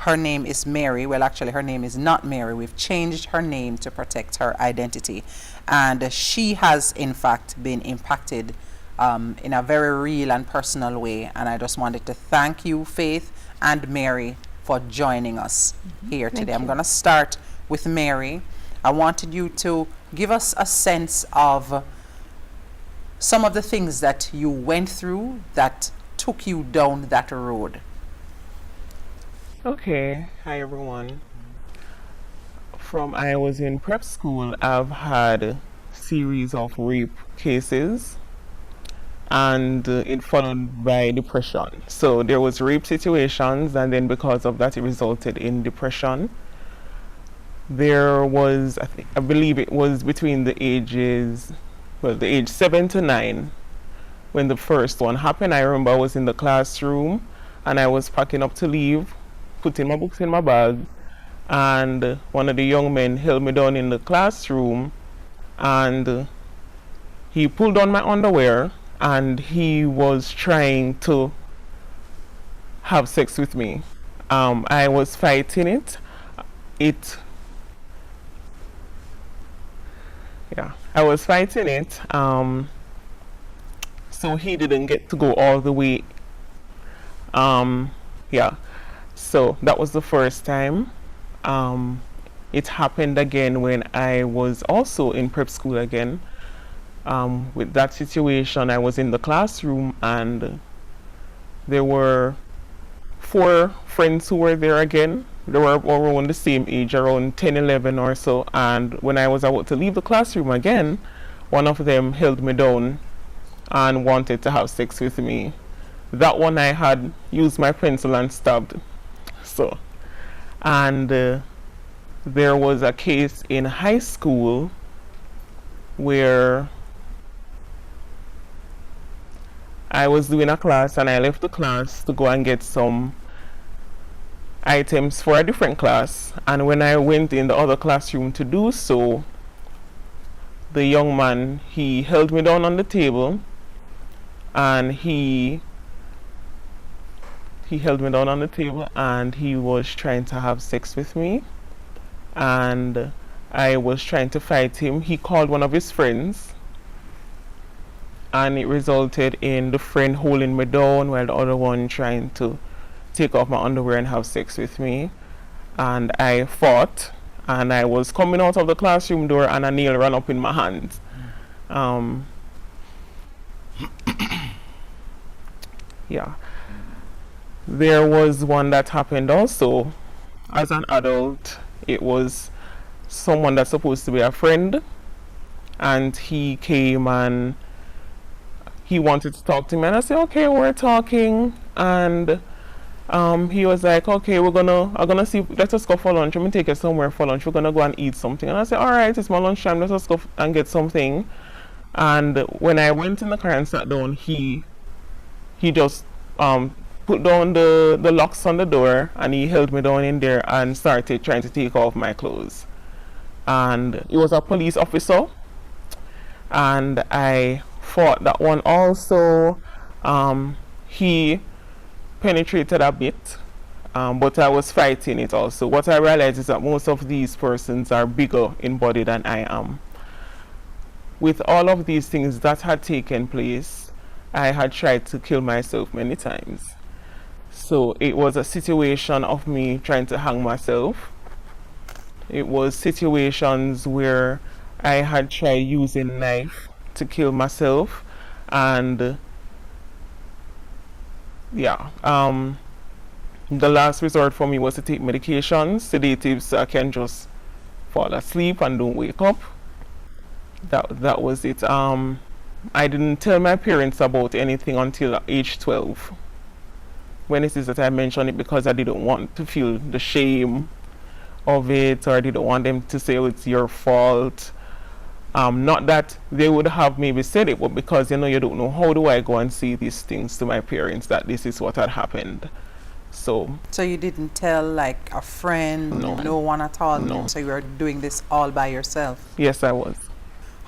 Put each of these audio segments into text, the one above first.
her name is Mary. Well, actually, her name is not Mary. We've changed her name to protect her identity. And she has, in fact, been impacted in a very real and personal way. And I just wanted to thank you, Faith and Mary, for joining us here today. I'm going to start with Mary. I wanted you to give us a sense of some of the things that you went through that took you down that road. Okay, hi everyone. From I was in prep school, I've had a series of rape cases, and it followed by depression. So there was rape situations, and then because of that it resulted in depression. There was, I believe it was between the age 7 to 9 when the first one happened. I remember I was in the classroom and I was packing up to leave, putting my books in my bag, and one of the young men held me down in the classroom, and he pulled on my underwear and he was trying to have sex with me. I was fighting it. I was fighting it. So he didn't get to go all the way. So that was the first time. It happened again when I was also in prep school again. With that situation, I was in the classroom and there were 4 friends who were there again. They were around the same age, around 10, 11 or so. And when I was about to leave the classroom again, one of them held me down and wanted to have sex with me. That one I had used my pencil and stabbed. So, and there was a case in high school where I was doing a class and I left the class to go and get some items for a different class, and when I went in the other classroom to do so, the young man, he held me down on the table and he held me down on the table and he was trying to have sex with me, and I was trying to fight him. He called one of his friends and it resulted in the friend holding me down while the other one trying to take off my underwear and have sex with me. And I fought, and I was coming out of the classroom door and a nail ran up in my hand. There was one that happened also as an adult. It was someone that's supposed to be a friend, and he came and he wanted to talk to me, and I said, okay, we're talking, and he was like, okay, I'm gonna see, let us go for lunch. Let me take you somewhere for lunch. We're gonna go and eat something. And I said, all right, it's my lunchtime. Let us go and get something. And when I went in the car and sat down, he just put down the locks on the door and he held me down in there and started trying to take off my clothes. And he was a police officer, and I fought that one also. He penetrated a bit, but I was fighting it also. What I realized is that most of these persons are bigger in body than I am. With all of these things that had taken place, I had tried to kill myself many times. So it was a situation of me trying to hang myself. It was situations where I had tried using knife to kill myself, and the last resort for me was to take medications, sedatives, so I can just fall asleep and don't wake up. That was it. I didn't tell my parents about anything until age 12. When it is that I mentioned it, because I didn't want to feel the shame of it, or I didn't want them to say, oh, it's your fault. Not that they would have maybe said it, but because you don't know, how do I go and say these things to my parents that this is what had happened. So you didn't tell like a friend? No one at all? No. So you were doing this all by yourself? Yes, I was.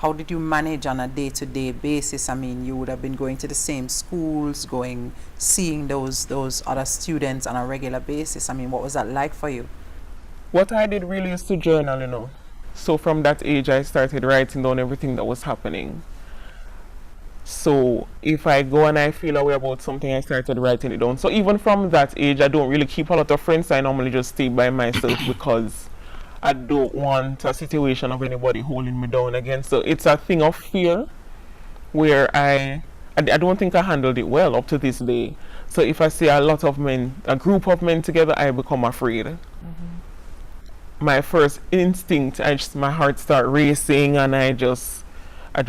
how did you manage on a day-to-day basis? I mean, you would have been going to the same schools, seeing those other students on a regular basis. I mean, what was that like for you? What I did really is to journal, you know. So from that age, I started writing down everything that was happening. So if I go and I feel a way about something, I started writing it down. So even from that age, I don't really keep a lot of friends. I normally just stay by myself because I don't want a situation of anybody holding me down again. So it's a thing of fear where I don't think I handled it well up to this day. So if I see a lot of men, a group of men together, I become afraid. My first instinct, my heart start racing and I just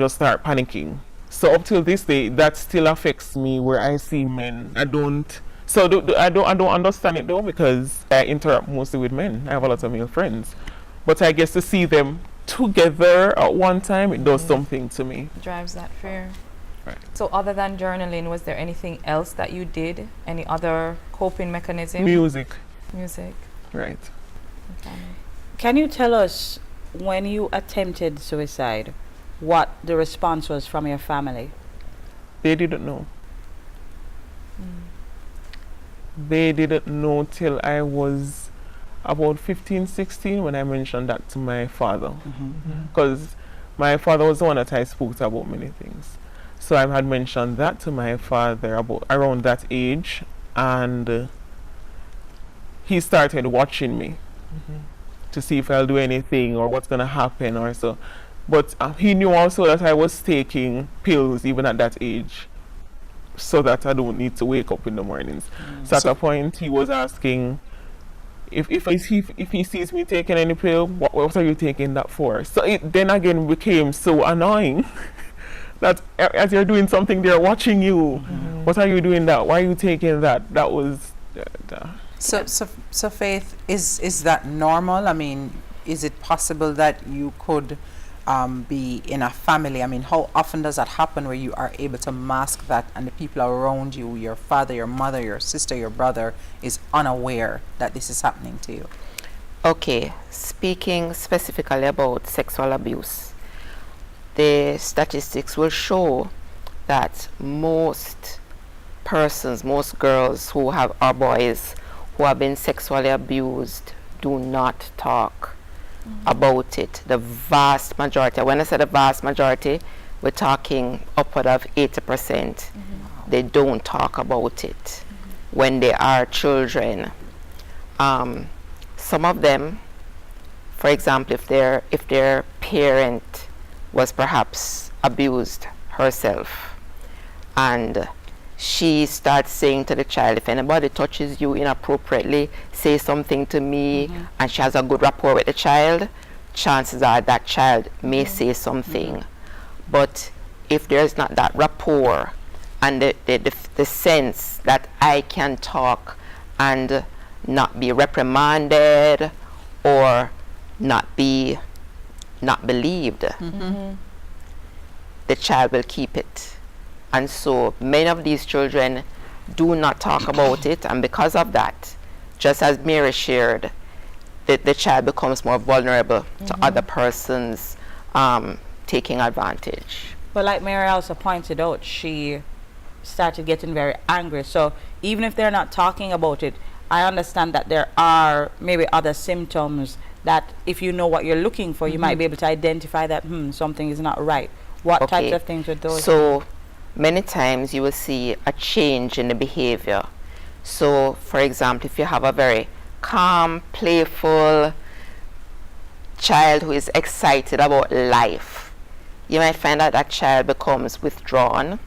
start panicking. So up till this day, that still affects me where I see men. I don't understand it though because I interact mostly with men. I have a lot of male friends. But I guess to see them together at one time, it does something to me. Drives that fear. Right. So other than journaling, was there anything else that you did? Any other coping mechanism? Music. Music. Right. Okay. Can you tell us when you attempted suicide, what the response was from your family? They didn't know. They didn't know till I was about 15, 16 when I mentioned that to my father. Because my father was the one that I spoke to about many things. So I had mentioned that to my father about around that age, and he started watching me to see if I'll do anything or what's going to happen or so. But he knew also that I was taking pills even at that age so that I don't need to wake up in the mornings. So at a point he was asking if he sees me taking any pill, what are you taking that for? So it then again became so annoying that as you're doing something, they're watching you. What are you doing that? Why are you taking that? That was... So Faith, is that normal? I mean, is it possible that you could be in a family? I mean, how often does that happen where you are able to mask that and the people around you, your father, your mother, your sister, your brother, is unaware that this is happening to you? Okay, speaking specifically about sexual abuse, the statistics will show that most persons, most girls who have, or boys who have been sexually abused do not talk about it. The vast majority, when I say the vast majority, we're talking upward of 80%. They don't talk about it when they are children. Some of them, for example, if their parent was perhaps abused herself and she starts saying to the child, if anybody touches you inappropriately, say something to me, and she has a good rapport with the child, chances are that child may say something. But if there's not that rapport and the sense that I can talk and not be reprimanded or not believed, the child will keep it. And so many of these children do not talk about it, and because of that, just as Mary shared, the child becomes more vulnerable to other persons taking advantage. But like Mary also pointed out, she started getting very angry. So even if they're not talking about it, I understand that there are maybe other symptoms that if you know what you're looking for, you might be able to identify that something is not right. What types of things would those? So many times you will see a change in the behavior. So for example, if you have a very calm, playful child who is excited about life, you might find that that child becomes withdrawn,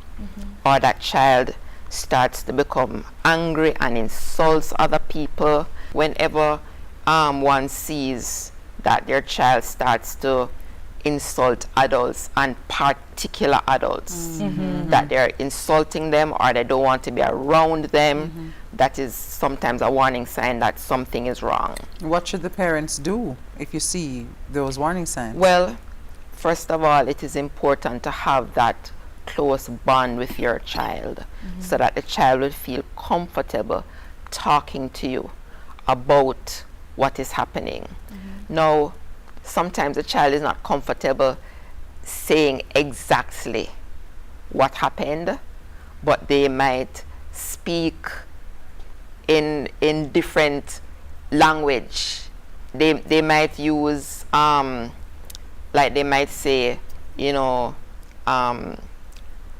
or that child starts to become angry and insults other people. Whenever one sees that their child starts to insult adults, and particular adults, that they're insulting them or they don't want to be around them, that is sometimes a warning sign that something is wrong. What should the parents do if you see those warning signs? Well, first of all, it is important to have that close bond with your child so that the child will feel comfortable talking to you about what is happening. Now, sometimes the child is not comfortable saying exactly what happened, but they might speak in different language. They might use like they might say, you know,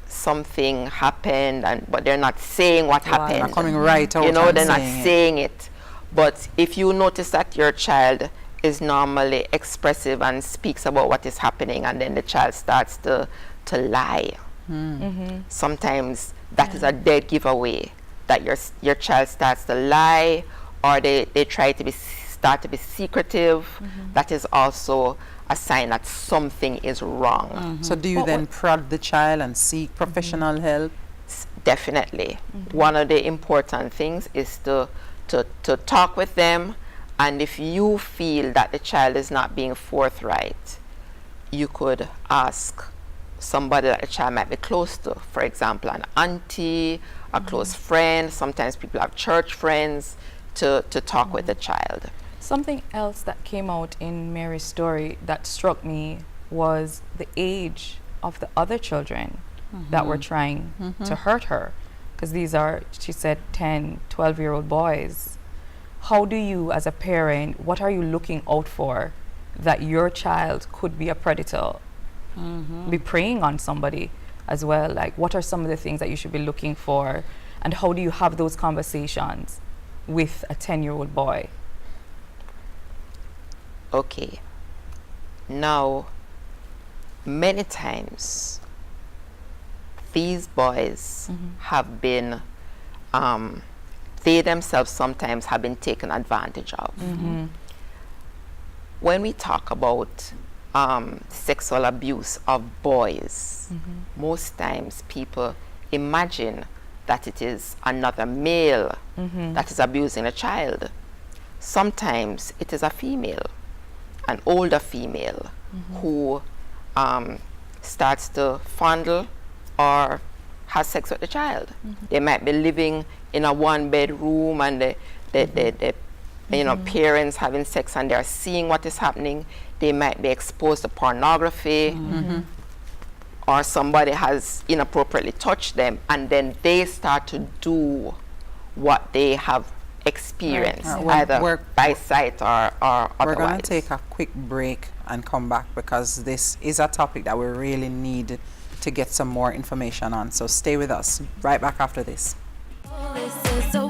something happened, and but they're not saying what happened. Not coming right out. You know, and they're not saying it. saying it. But if you notice that your child is normally expressive and speaks about what is happening, and then the child starts to lie, sometimes that is a dead giveaway that your child starts to lie, or they try to start to be secretive. That is also a sign that something is wrong. So do you then prod the child and seek professional help? Definitely. One of the important things is to talk with them, and if you feel that the child is not being forthright, you could ask somebody that the child might be close to. For example, an auntie, a close friend. Sometimes people have church friends to talk with the child. Something else that came out in Mary's story that struck me was the age of the other children that were trying to hurt her. Because these are, she said, 10, 12-year-old boys. How do you, as a parent, what are you looking out for that your child could be a predator? Be preying on somebody as well? Like, what are some of the things that you should be looking for? And how do you have those conversations with a 10-year-old boy? Okay. Now, many times, these boys have been, they themselves sometimes have been taken advantage of. When we talk about sexual abuse of boys, most times people imagine that it is another male that is abusing a child. Sometimes it is a female, an older female, who starts to fondle or has sex with the child. They might be living in a one-bedroom, and the you know, parents having sex, and they're seeing what is happening. They might be exposed to pornography, or somebody has inappropriately touched them, and then they start to do what they have experienced, either by sight or otherwise. We're going to take a quick break and come back, because this is a topic that we really need to get some more information on. So stay with us. Right back after this. This is so